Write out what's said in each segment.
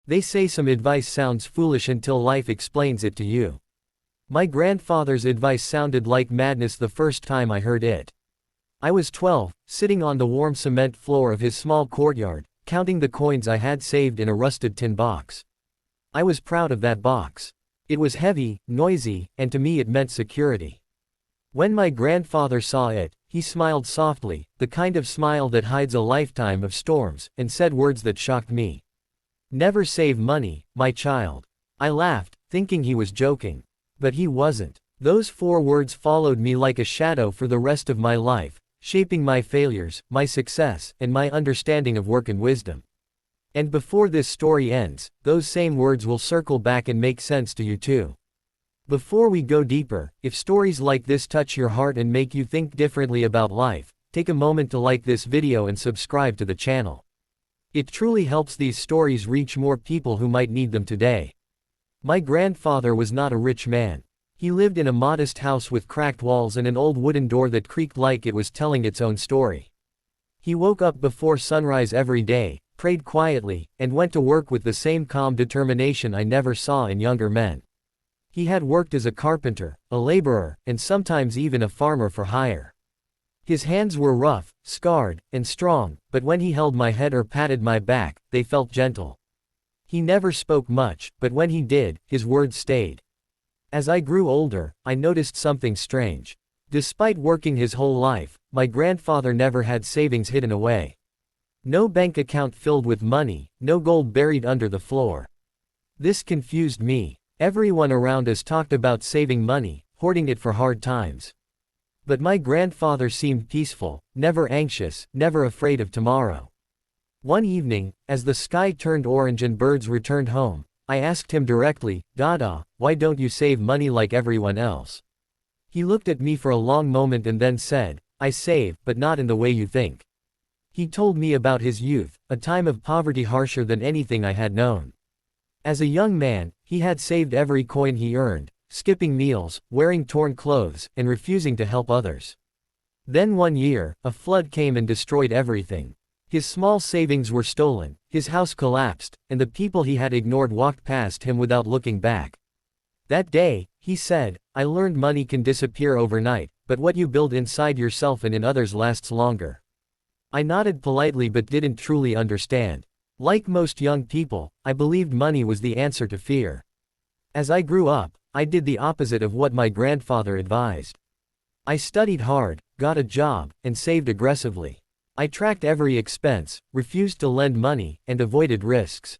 They say some advice sounds foolish until life explains it to you. My grandfather's advice sounded like madness the first time I heard it. I was 12, sitting on the warm cement floor of his small courtyard, counting the coins I had saved in a rusted tin box. I was proud of that box. It was heavy, noisy, and to me it meant security. When my grandfather saw it, he smiled softly, the kind of smile that hides a lifetime of storms, and said words that shocked me. "Never save money, my child." I laughed, thinking he was joking. But he wasn't. Those 4 words followed me like a shadow for the rest of my life, shaping my failures, my success, and my understanding of work and wisdom. And before this story ends, those same words will circle back and make sense to you too. Before we go deeper, if stories like this touch your heart and make you think differently about life, take a moment to like this video and subscribe to the channel. It truly helps these stories reach more people who might need them today. My grandfather was not a rich man. He lived in a modest house with cracked walls and an old wooden door that creaked like it was telling its own story. He woke up before sunrise every day, prayed quietly, and went to work with the same calm determination I never saw in younger men. He had worked as a carpenter, a laborer, and sometimes even a farmer for hire. His hands were rough, scarred, and strong, but when he held my head or patted my back, they felt gentle. He never spoke much, but when he did, his words stayed. As I grew older, I noticed something strange. Despite working his whole life, my grandfather never had savings hidden away. No bank account filled with money, no gold buried under the floor. This confused me. Everyone around us talked about saving money, hoarding it for hard times. But my grandfather seemed peaceful, never anxious, never afraid of tomorrow. One evening, as the sky turned orange and birds returned home, I asked him directly, "Dada, why don't you save money like everyone else?" He looked at me for a long moment and then said, "I save, but not in the way you think." He told me about his youth, a time of poverty harsher than anything I had known. As a young man, he had saved every coin he earned, skipping meals, wearing torn clothes, and refusing to help others. Then one year, a flood came and destroyed everything. His small savings were stolen, his house collapsed, and the people he had ignored walked past him without looking back. That day, he said, "I learned money can disappear overnight, but what you build inside yourself and in others lasts longer." I nodded politely but didn't truly understand. Like most young people, I believed money was the answer to fear. As I grew up, I did the opposite of what my grandfather advised. I studied hard, got a job, and saved aggressively. I tracked every expense, refused to lend money, and avoided risks.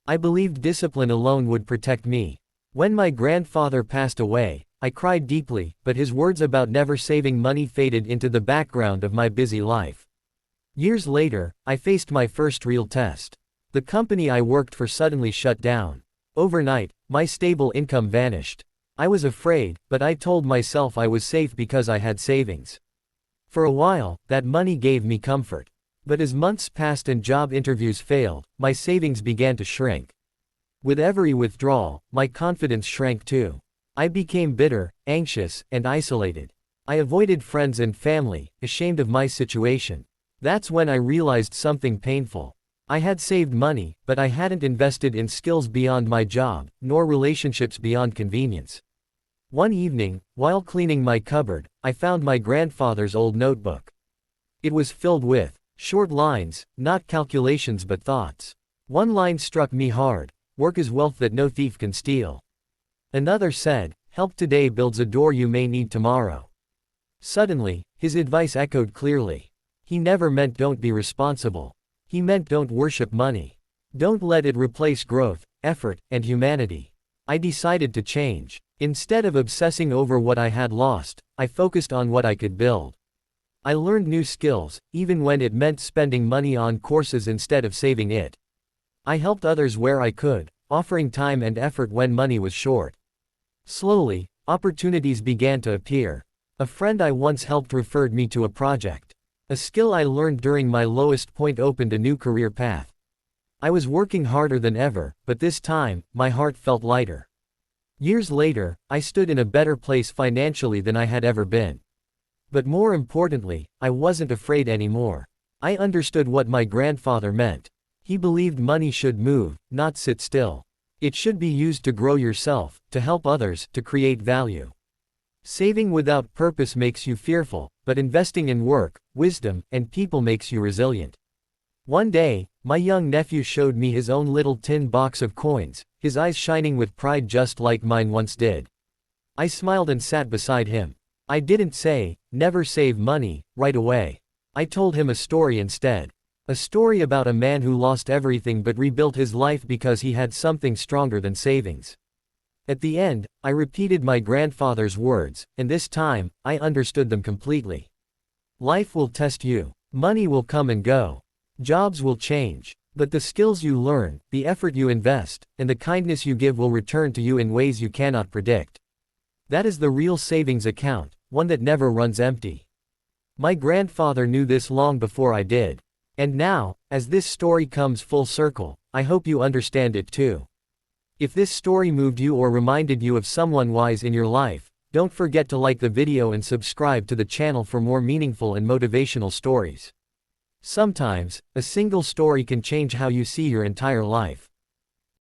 I believed discipline alone would protect me. When my grandfather passed away, I cried deeply, but his words about never saving money faded into the background of my busy life. Years later, I faced my first real test. The company I worked for suddenly shut down. Overnight, my stable income vanished. I was afraid, but I told myself I was safe because I had savings. For a while, that money gave me comfort. But as months passed and job interviews failed, my savings began to shrink. With every withdrawal, my confidence shrank too. I became bitter, anxious, and isolated. I avoided friends and family, ashamed of my situation. That's when I realized something painful. I had saved money, but I hadn't invested in skills beyond my job, nor relationships beyond convenience. One evening, while cleaning my cupboard, I found my grandfather's old notebook. It was filled with short lines, not calculations but thoughts. One line struck me hard: "Work is wealth that no thief can steal." Another said, "Help today builds a door you may need tomorrow." Suddenly, his advice echoed clearly. He never meant don't be responsible. He meant don't worship money. Don't let it replace growth, effort, and humanity. I decided to change. Instead of obsessing over what I had lost, I focused on what I could build. I learned new skills, even when it meant spending money on courses instead of saving it. I helped others where I could, offering time and effort when money was short. Slowly, opportunities began to appear. A friend I once helped referred me to a project. A skill I learned during my lowest point opened a new career path. I was working harder than ever, but this time, my heart felt lighter. Years later, I stood in a better place financially than I had ever been. But more importantly, I wasn't afraid anymore. I understood what my grandfather meant. He believed money should move, not sit still. It should be used to grow yourself, to help others, to create value. Saving without purpose makes you fearful, but investing in work, wisdom, and people makes you resilient. One day, my young nephew showed me his own little tin box of coins, his eyes shining with pride just like mine once did. I smiled and sat beside him. I didn't say, "Never save money," right away. I told him a story instead. A story about a man who lost everything but rebuilt his life because he had something stronger than savings. At the end, I repeated my grandfather's words, and this time, I understood them completely. Life will test you. Money will come and go. Jobs will change. But the skills you learn, the effort you invest, and the kindness you give will return to you in ways you cannot predict. That is the real savings account, one that never runs empty. My grandfather knew this long before I did. And now, as this story comes full circle, I hope you understand it too. If this story moved you or reminded you of someone wise in your life, don't forget to like the video and subscribe to the channel for more meaningful and motivational stories. Sometimes, a single story can change how you see your entire life.